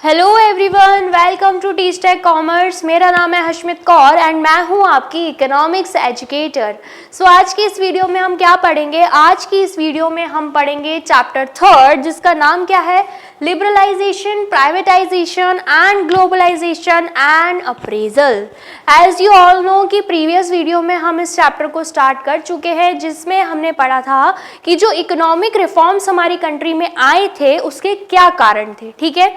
Hello everyone, welcome to Teach Tech Commerce. मेरा नाम है हशमित कौर एंड मैं हूं आपकी इकोनॉमिक्स एजुकेटर। सो आज की इस वीडियो में हम क्या पढ़ेंगे? आज की इस वीडियो में हम पढ़ेंगे चैप्टर 3 जिसका नाम क्या है? Liberalisation, privatisation and globalisation and appraisal. As you all know कि प्रीवियस वीडियो में हम इस चैप्टर को स्टार्ट कर चुके हैं जिसमें हमने पढ़ा था कि जो इकोनॉमिक रिफॉर्म्स हमारी कंट्री में आए थे उसके क्या कारण थे। ठीक है,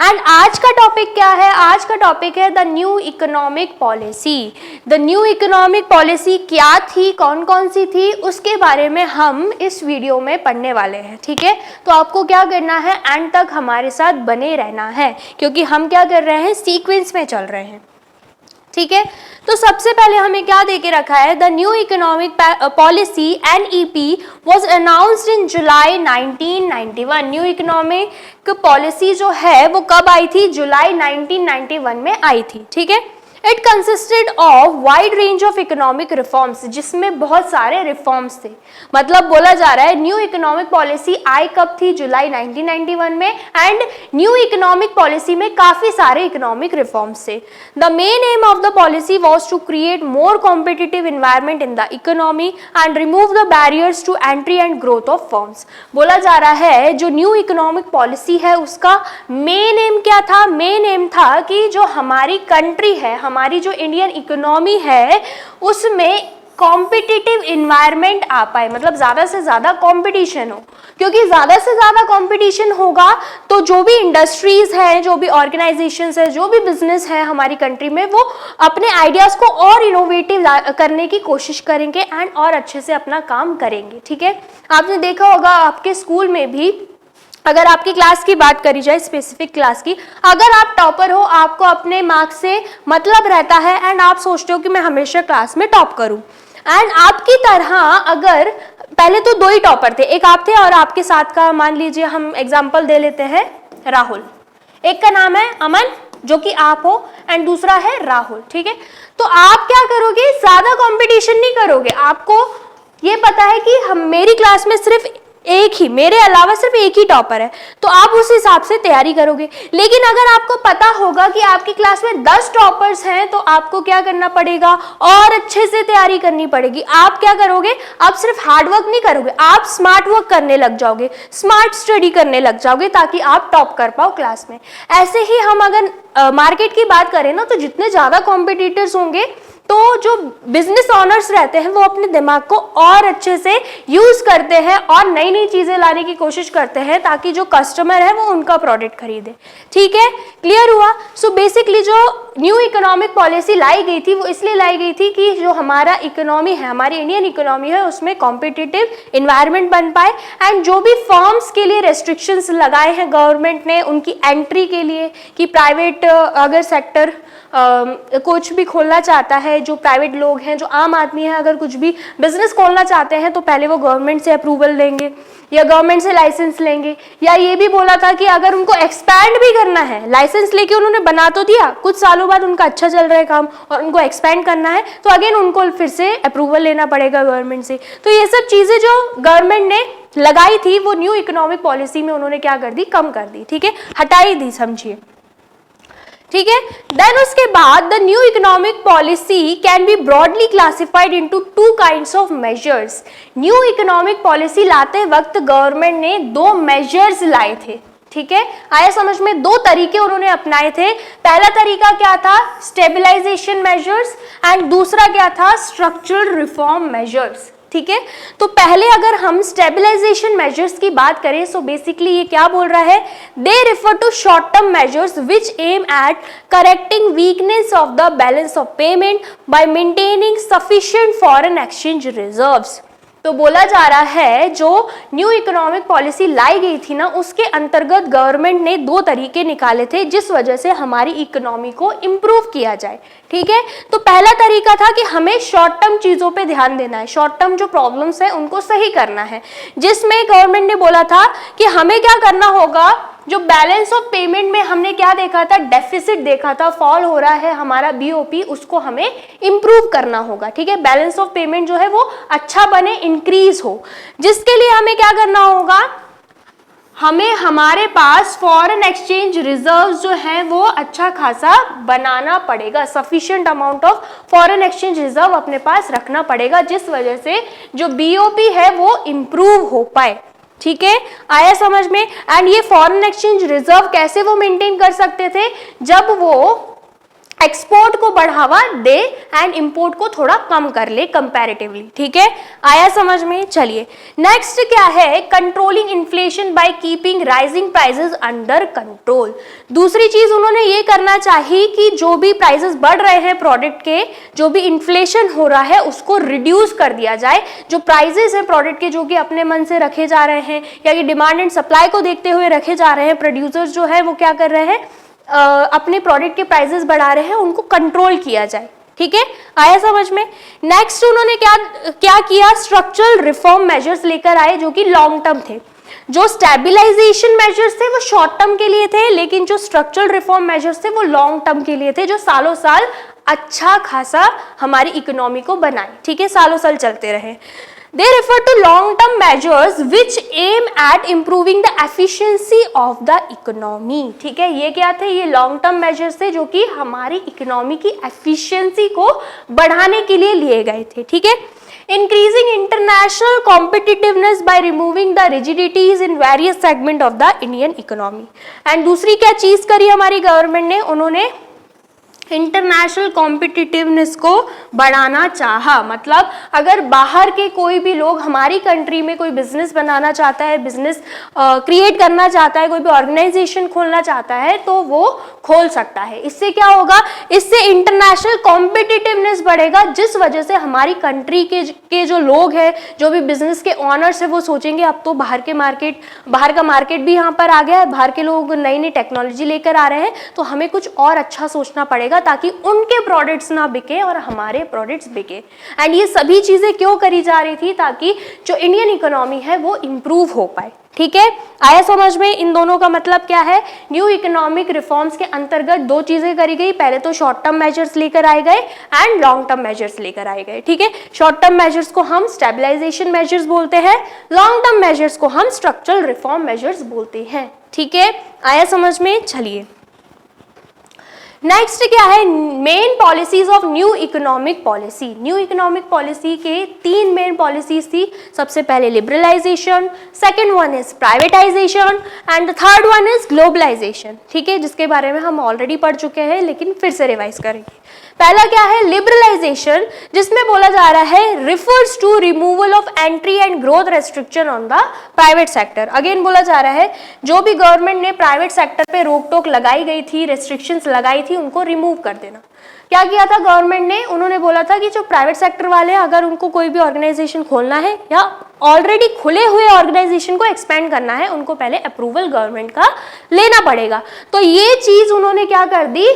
एंड आज का टॉपिक क्या है? आज का टॉपिक है the new economic policy. The new economic policy क्या थी, कौन कौन सी थी, उसके बारे में हम इस वीडियो में पढ़ने वाले हैं। ठीक है, तो आपको क्या करना है, एंड तक हमारे साथ बने रहना है क्योंकि हम क्या कर रहे हैं, सीक्वेंस में चल रहे हैं। ठीक है, तो सबसे पहले हमें क्या देके रखा है? The new economic policy NEP was announced in July 1991। New economic policy जो है वो कब आई थी? जुलाई 1991 में आई थी। ठीक है, it consisted of wide range of economic reforms, जिसमें बहुत सारे रिफॉर्म्स थे। मतलब बोला जा रहा है न्यू इकोनॉमिक पॉलिसी आई कब थी? जुलाई 1991 में। एंड न्यू इकोनॉमिक पॉलिसी में काफी सारे इकोनॉमिक रिफॉर्म्स थे। The main aim of the policy was to create more competitive environment in the economy and remove the barriers to entry and growth of firms. बोला जा रहा है जो new economic policy है उसका मेन एम क्या था? मेन एम था कि जो हमारी कंट्री है, हमारी जो इंडियन इकोनॉमी है, उसमें कॉम्पिटिटिव इन्वायरमेंट आ पाए, मतलब ज्यादा से ज्यादा कंपटीशन हो। क्योंकि ज्यादा से ज्यादा कंपटीशन होगा तो जो भी इंडस्ट्रीज है, जो भी ऑर्गेनाइजेशंस है, जो भी बिजनेस है हमारी कंट्री में, वो अपने आइडियाज को और इनोवेटिव करने की कोशिश करेंगे एंड और अच्छे से अपना काम करेंगे। ठीक है, आपने देखा होगा आपके स्कूल में भी, अगर आपकी क्लास की बात करी जाए, स्पेसिफिक क्लास की, अगर आप टॉपर हो, आपको अपने मार्क्स से मतलब रहता है एंड आप सोचते हो कि मैं हमेशा क्लास में टॉप करूं। एंड आपकी तरह अगर पहले तो 2 ही टॉपर थे, एक आप थे और आपके साथ का, मान लीजिए हम एग्जांपल दे लेते हैं राहुल। एक का नाम है अमन जो कि आप हो एंड दूसरा है राहुल। ठीक है, तो आप क्या करोगे? ज्यादा कंपटीशन नहीं करोगे। आपको ये पता है कि हम मेरी क्लास में सिर्फ एक ही, मेरे अलावा सिर्फ एक ही टॉपर है, तो आप उस हिसाब से तैयारी करोगे। लेकिन अगर आपको पता होगा कि आपकी क्लास में 10 टॉपर्स हैं तो आपको क्या करना पड़ेगा? और अच्छे से तैयारी करनी पड़ेगी। आप क्या करोगे? आप सिर्फ हार्ड वर्क नहीं करोगे, आप स्मार्ट वर्क करने लग जाओगे, स्मार्ट स्टडी करने लग जाओगे ताकि आप टॉप कर पाओ क्लास में। ऐसे ही हम अगर मार्केट की बात करें ना, तो जितने ज्यादा कॉम्पिटिटर्स होंगे तो जो बिजनेस ऑनर्स रहते हैं वो अपने दिमाग को और अच्छे से यूज करते हैं और नई नई चीजें लाने की कोशिश करते हैं ताकि जो कस्टमर है वो उनका प्रोडक्ट खरीदे। ठीक है, क्लियर हुआ? सो बेसिकली जो न्यू इकोनॉमिक पॉलिसी लाई गई थी वो इसलिए लाई गई थी कि जो हमारा इकोनॉमी है, हमारी इंडियन इकोनॉमी है, उसमें कॉम्पिटिटिव इन्वायरमेंट बन पाए। एंड जो भी फर्म्स के लिए रेस्ट्रिक्शंस लगाए हैं गवर्नमेंट ने उनकी एंट्री के लिए, कि प्राइवेट अगर सेक्टर कुछ भी खोलना चाहता है, जो प्राइवेट लोग हैं, जो आम आदमी है, अगर कुछ भी बिजनेस खोलना चाहते हैं तो पहले वो गवर्नमेंट से अप्रूवल लेंगे या गवर्नमेंट से लाइसेंस लेंगे। या ये भी बोला था कि अगर उनको एक्सपैंड भी करना है, लाइसेंस लेके उन्होंने बना तो दिया, कुछ सालों बाद उनका अच्छा चल रहा है काम और उनको एक्सपैंड करना है तो अगेन उनको फिर से अप्रूवल लेना पड़ेगा गवर्नमेंट से। तो ये सब चीजें जो गवर्नमेंट ने लगाई थी वो न्यू इकोनॉमिक पॉलिसी में उन्होंने क्या कर दी? कम कर दी। ठीक है, हटाई दी, समझिए। ठीक है, देन उसके बाद the new economic policy can be broadly classified into 2 kinds of measures. New economic policy लाते वक्त गवर्नमेंट ने 2 मेजर्स लाए थे। ठीक है, आया समझ में? 2 तरीके उन्होंने अपनाए थे। पहला तरीका क्या था? स्टेबलाइजेशन मेजर्स, एंड दूसरा क्या था? Structural reform measures. ठीक है, तो पहले अगर हम स्टेबलाइजेशन मेजर्स की बात करें तो बेसिकली ये क्या बोल रहा है? They refer to short term measures which aim at correcting weakness of the balance of payment by maintaining sufficient foreign exchange reserves. तो बोला जा रहा है जो न्यू इकोनॉमिक पॉलिसी लाई गई थी ना, उसके अंतर्गत गवर्नमेंट ने 2 तरीके निकाले थे जिस वजह से हमारी इकोनॉमी को इम्प्रूव किया जाए। ठीक है, तो पहला तरीका था कि हमें शॉर्ट टर्म चीजों पे ध्यान देना है, शॉर्ट टर्म जो प्रॉब्लम्स है उनको सही करना है, जिसमें गवर्नमेंट ने बोला था कि हमें क्या करना होगा? जो बैलेंस ऑफ पेमेंट में हमने क्या देखा था? डेफिसिट देखा था, फॉल हो रहा है हमारा BOP, उसको हमें इंप्रूव करना होगा। ठीक है, बैलेंस ऑफ पेमेंट जो है वो अच्छा बने, इंक्रीज हो, जिसके लिए हमें क्या करना होगा? हमें हमारे पास फॉरेन एक्सचेंज रिजर्व्स जो है वो अच्छा खासा बनाना पड़ेगा, sufficient amount of foreign exchange reserve अपने पास रखना पड़ेगा, जिस वजह से जो बीओपी है वो इम्प्रूव हो पाए। ठीक है, आया समझ में। एंड ये फॉरेन एक्सचेंज रिजर्व कैसे वो मेंटेन कर सकते थे, जब वो एक्सपोर्ट को बढ़ावा दे एंड इंपोर्ट को थोड़ा कम कर ले कंपैरेटिवली। ठीक है, आया समझ में। चलिए नेक्स्ट क्या है, controlling inflation by keeping rising prices under control. दूसरी चीज उन्होंने ये करना चाहिए कि जो भी प्राइसेस बढ़ रहे हैं प्रोडक्ट के, जो भी इन्फ्लेशन हो रहा है उसको रिड्यूस कर दिया जाए। जो प्राइसेस हैं प्रोडक्ट के जो कि अपने मन से रखे जा रहे हैं या कि डिमांड एंड सप्लाई को देखते हुए रखे जा रहे हैं, प्रोड्यूसर्स जो है वो क्या कर रहे हैं, अपने प्रोडक्ट के प्राइसेस बढ़ा रहे हैं, उनको कंट्रोल किया जाए। ठीक है, आया समझ में। नेक्स्ट उन्होंने क्या किया, स्ट्रक्चरल रिफॉर्म मेजर्स लेकर आए जो कि लॉन्ग टर्म थे। जो स्टेबलाइजेशन मेजर्स थे वो शॉर्ट टर्म के लिए थे, लेकिन जो स्ट्रक्चरल रिफॉर्म मेजर्स थे वो लॉन्ग टर्म के लिए थे, जो सालों साल अच्छा खासा हमारी इकोनॉमी को बनाए। ठीक है, सालों साल चलते रहे। They refer to long-term measures which aim at improving the efficiency of the economy। ठीक है, ये क्या थे, ये लॉन्ग टर्म मेजर्स थे जो कि हमारी इकोनॉमी की एफिशिएंसी को बढ़ाने के लिए लिए गए थे। ठीक है, increasing international competitiveness by removing the rigidities in various segment of the Indian economy। And दूसरी क्या चीज करी हमारी गवर्नमेंट ने, उन्होंने इंटरनेशनल कॉम्पिटिटिवनेस को बढ़ाना चाहा। मतलब अगर बाहर के कोई भी लोग हमारी कंट्री में कोई बिजनेस बनाना चाहता है, बिजनेस क्रिएट करना चाहता है, कोई भी ऑर्गेनाइजेशन खोलना चाहता है तो वो खोल सकता है। इससे क्या होगा, इससे इंटरनेशनल कॉम्पिटिटिवनेस बढ़ेगा, जिस वजह से हमारी कंट्री के जो लोग हैं, जो भी बिजनेस के ऑनर्स है, वो सोचेंगे अब तो बाहर का मार्केट भी यहाँ पर आ गया है, बाहर के लोग नई नई टेक्नोलॉजी लेकर आ रहे हैं, तो हमें कुछ और अच्छा सोचना पड़ेगा ताकि उनके प्रोडक्ट्स ना बिके और हमारे प्रोडक्ट्स बिके। एंड ये सभी चीजें क्यों करी जा रही थी, ताकि जो इंडियन इकोनॉमी है वो इंप्रूव हो पाए। ठीक है, आया समझ में। इन दोनों का मतलब क्या है, न्यू इकोनॉमिक रिफॉर्म्स के अंतर्गत दो चीजें करी गई, पहले तो शॉर्ट टर्म मेजर्स लेकर आए गए एंड लॉन्ग टर्म मेजर्स लेकर आए गए। ठीक है, शॉर्ट टर्म मेजर्स को हम स्टेबलाइजेशन मेजर्स बोलते हैं, लॉन्ग टर्म मेजर्स को हम स्ट्रक्चरल रिफॉर्म मेजर्स बोलते हैं। ठीक है, आया समझ में। चलिए नेक्स्ट क्या है, main policies of new economic policy. New economic policy के तीन मेन पॉलिसीज थी। सबसे पहले liberalisation, second one is privatisation and the third one is globalisation. ठीक है, जिसके बारे में हम ऑलरेडी पढ़ चुके हैं लेकिन फिर से रिवाइज करेंगे। पहला क्या है, लिबरलाइजेशन, जिसमें बोला जा रहा है refers to removal of entry and growth restriction on the private sector. Again बोला जा रहा है जो भी गवर्नमेंट ने प्राइवेट सेक्टर पे रोक टोक लगाई गई थी, रेस्ट्रिक्शंस लगाई थी, उनको रिमूव कर देना। क्या किया था गवर्नमेंट ने, उन्होंने बोला था कि जो प्राइवेट सेक्टर वाले हैं, अगर उनको कोई भी ऑर्गेनाइजेशन खोलना है या ऑलरेडी खुले हुए ऑर्गेनाइजेशन को एक्सपेंड करना है, उनको पहले अप्रूवल गवर्नमेंट का लेना पड़ेगा। तो ये चीज उन्होंने क्या कर दी,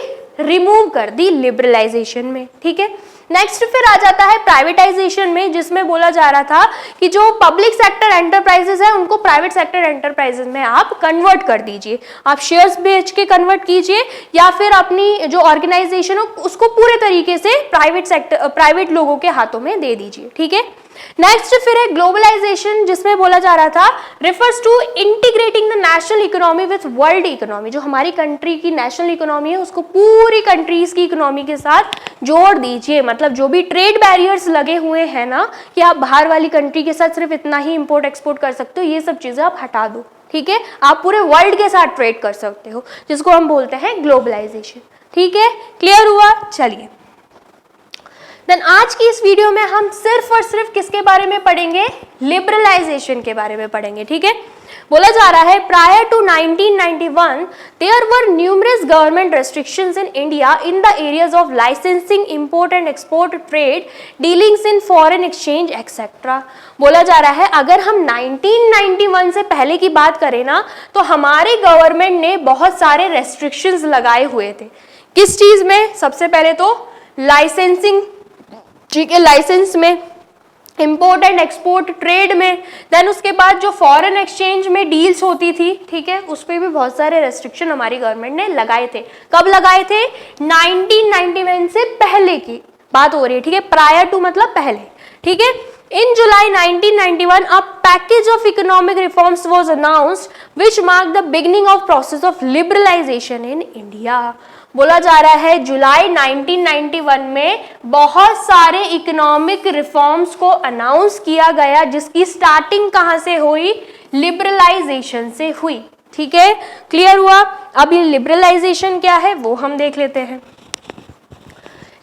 रिमूव कर दी लिबरलाइजेशन में। ठीक है, नेक्स्ट फिर आ जाता है प्राइवेटाइजेशन में, जिसमें बोला जा रहा था कि जो पब्लिक सेक्टर एंटरप्राइजेस है उनको प्राइवेट सेक्टर एंटरप्राइजेस में आप कन्वर्ट कर दीजिए, आप शेयर्स बेच के कन्वर्ट कीजिए या फिर अपनी जो ऑर्गेनाइजेशन हो उसको पूरे तरीके से प्राइवेट लोगों के हाथों में दे दीजिए। ठीक है, नेक्स्ट फिर है ग्लोबलाइजेशन, जिसमें बोला जा रहा था refers to integrating the national economy with world economy. जो हमारी कंट्री की नेशनल इकोनॉमी है उसको पूरी कंट्रीज की इकोनॉमी के साथ जोड़ दीजिए। मतलब जो भी ट्रेड बैरियर्स लगे हुए हैं ना, कि आप बाहर वाली कंट्री के साथ सिर्फ इतना ही इंपोर्ट एक्सपोर्ट कर सकते हो, ये सब चीजें आप हटा दो। ठीक है, आप पूरे वर्ल्ड के साथ ट्रेड कर सकते हो, जिसको हम बोलते हैं ग्लोबलाइजेशन। ठीक है, क्लियर हुआ। चलिए देन आज की इस वीडियो में हम सिर्फ और सिर्फ किसके बारे में पढ़ेंगे, लिबरलाइजेशन के बारे में पढ़ेंगे। ठीक है, बोला जा रहा है prior to 1991 there were numerous government restrictions in India in the areas of licensing, import and export, trade, dealings in foreign exchange etcetera. बोला जा रहा है अगर हम 1991 से पहले की बात करें ना, तो हमारी गवर्नमेंट ने बहुत सारे रेस्ट्रिक्शंस लगाए हुए थे। किस चीज में, सबसे पहले तो लाइसेंसिंग, ठीक है, लाइसेंस में, इंपोर्ट एंड एक्सपोर्ट, ट्रेड में, देन उसके बाद जो फॉरेन एक्सचेंज में डील्स होती थी, ठीक है, उस पर भी बहुत सारे रेस्ट्रिक्शन हमारी गवर्नमेंट ने लगाए थे। कब लगाए थे, 1991 से पहले की बात हो रही है। ठीक है, प्रायर टू मतलब पहले। ठीक है, In July 1991, a package of economic reforms was announced, which marked the beginning of process of liberalization in India. बोला जा रहा है जुलाई 1991 में बहुत सारे इकोनॉमिक रिफॉर्म्स को अनाउंस किया गया, जिसकी स्टार्टिंग कहां से हुई? लिबरलाइजेशन से हुई। ठीक है, क्लियर हुआ? अब ये लिबरलाइजेशन क्या है वो हम देख लेते हैं।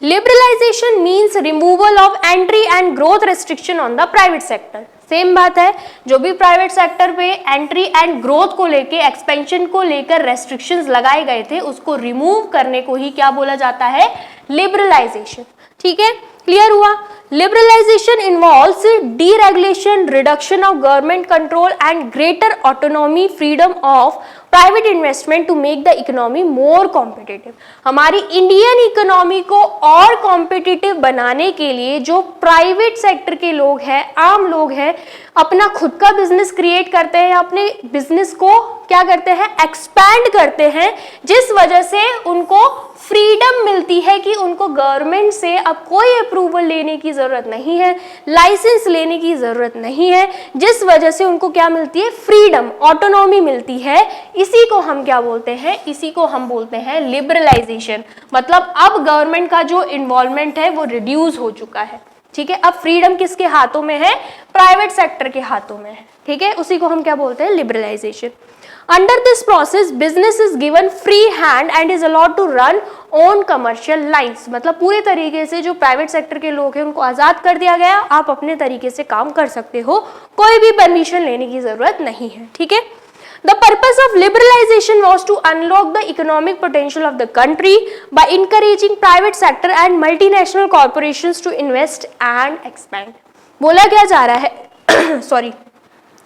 Liberalization means removal of entry and growth restriction on the private sector. Same बात है, जो भी प्राइवेट सेक्टर पे एंट्री एंड ग्रोथ को लेके, एक्सपेंशन को लेकर रेस्ट्रिक्शंस लगाए गए थे, उसको रिमूव करने को ही क्या बोला जाता है? लिबरलाइजेशन। ठीक है, क्लियर हुआ? Liberalisation involves deregulation, reduction of government control and greater autonomy, freedom of private investment to make the economy more competitive. हमारी इंडियन इकोनॉमी को और कॉम्पिटिटिव बनाने के लिए जो प्राइवेट सेक्टर के लोग हैं, आम लोग हैं, अपना खुद का बिजनेस क्रिएट करते हैं, अपने बिजनेस को क्या करते हैं? एक्सपैंड करते हैं, जिस वजह से उनको फ्रीडम मिलती है कि उनको गवर्नमेंट से अब कोई अप्रूवल लेने की जरूरत नहीं है, लाइसेंस लेने की जरूरत नहीं है, जिस वजह से उनको क्या मिलती है? फ्रीडम, ऑटोनॉमी मिलती है। इसी को हम क्या बोलते हैं? इसी को हम बोलते हैं लिबरलाइजेशन। मतलब अब गवर्नमेंट का जो इन्वॉल्वमेंट है वो रिड्यूस हो चुका है। ठीक है, अब फ्रीडम किसके हाथों में है? प्राइवेट सेक्टर के हाथों में है। ठीक है, उसी को हम क्या बोलते हैं? Liberalisation. Under this process, business is given free hand and is allowed to run on commercial lines. मतलब पूरे तरीके से जो प्राइवेट सेक्टर के लोग हैं उनको आज़ाद कर दिया गया, आप अपने तरीके से काम कर सकते हो, कोई भी परमिशन लेने की ज़रूरत नहीं है। ठीक है, The purpose of liberalization was to unlock the economic potential of the country by encouraging private sector and multinational corporations to invest and expand. बोला क्या जा रहा है सॉरी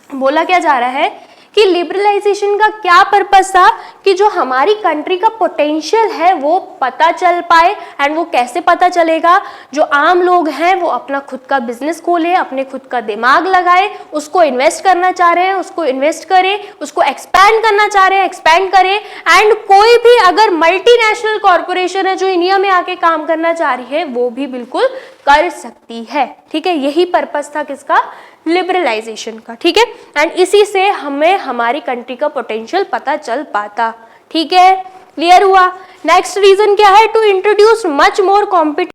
बोला क्या जा रहा है कि लिबरलाइजेशन का क्या पर्पस था? कि जो हमारी कंट्री का पोटेंशियल है वो पता चल पाए। एंड वो कैसे पता चलेगा? जो आम लोग हैं वो अपना खुद का बिजनेस खोले, अपने खुद का दिमाग लगाए, उसको इन्वेस्ट करना चाह रहे हैं, उसको इन्वेस्ट करें, उसको एक्सपैंड करना चाह रहे हैं, एक्सपैंड करें। एंड कोई भी अगर मल्टीनेशनल कॉरपोरेशन है जो इंडिया में आके काम करना चाह रही है, वो भी बिल्कुल कर सकती है। ठीक है, यही पर्पस था किसका? लिबरलाइजेशन का। ठीक है, एंड इसी से हमें हमारी कंट्री का पोटेंशियल पता चल पाता। ठीक है, क्लियर हुआ? नेक्स्ट रीजन क्या है? To introduce much more competitive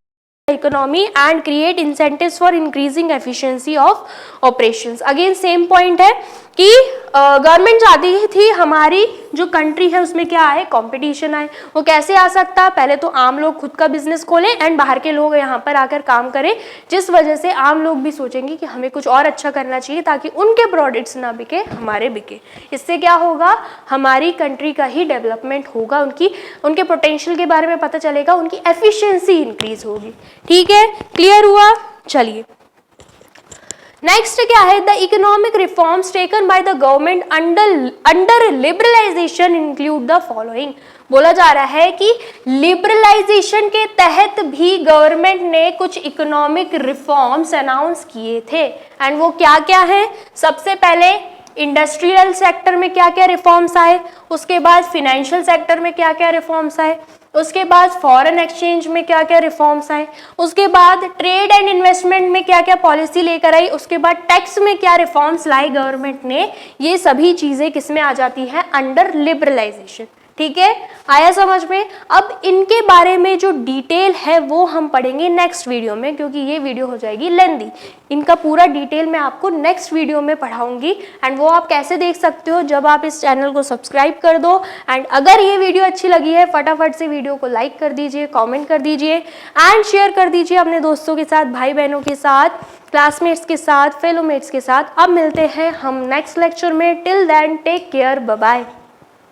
economy and create incentives for increasing efficiency of operations. Again same point है कि गवर्नमेंट चाहती थी हमारी जो कंट्री है उसमें क्या आए? कंपटीशन आए। वो कैसे आ सकता? पहले तो आम लोग खुद का बिजनेस खोलें एंड बाहर के लोग यहाँ पर आकर काम करें, जिस वजह से आम लोग भी सोचेंगे कि हमें कुछ और अच्छा करना चाहिए ताकि उनके प्रोडक्ट्स ना बिके, हमारे बिके। इससे क्या होगा? हमारी कंट्री का ही डेवलपमेंट होगा, उनके पोटेंशियल के बारे में पता चलेगा, उनकी एफिशिएंसी इंक्रीज होगी। ठीक है, क्लियर हुआ? चलिए नेक्स्ट क्या है? The economic reforms taken by the government under liberalisation include the following. बोला जा रहा है कि लिबरलाइजेशन के तहत भी गवर्नमेंट ने कुछ इकोनॉमिक रिफॉर्म्स अनाउंस किए थे। एंड वो क्या क्या है? सबसे पहले इंडस्ट्रियल सेक्टर में क्या क्या रिफॉर्म्स आए, उसके बाद फिनेंशियल सेक्टर में क्या क्या रिफॉर्म्स आए, उसके बाद फॉरेन एक्सचेंज में क्या क्या रिफॉर्म्स आए, उसके बाद ट्रेड एंड इन्वेस्टमेंट में क्या क्या पॉलिसी लेकर आई, उसके बाद टैक्स में क्या रिफॉर्म्स लाई गवर्नमेंट ने। ये सभी चीजें किसमें आ जाती हैं? Under liberalisation. ठीक है, आया समझ में? अब इनके बारे में जो डिटेल है वो हम पढ़ेंगे नेक्स्ट वीडियो में, क्योंकि ये वीडियो हो जाएगी लेंदी। इनका पूरा डिटेल मैं आपको नेक्स्ट वीडियो में पढ़ाऊंगी। एंड वो आप कैसे देख सकते हो? जब आप इस चैनल को सब्सक्राइब कर दो। एंड अगर ये वीडियो अच्छी लगी है, फटाफट से वीडियो को लाइक कर दीजिए, कॉमेंट कर दीजिए एंड शेयर कर दीजिए अपने दोस्तों के साथ, भाई बहनों के साथ, क्लासमेट्स के साथ, फेलोमेट्स के साथ। अब मिलते हैं हम नेक्स्ट लेक्चर में। Till then take care, bye bye.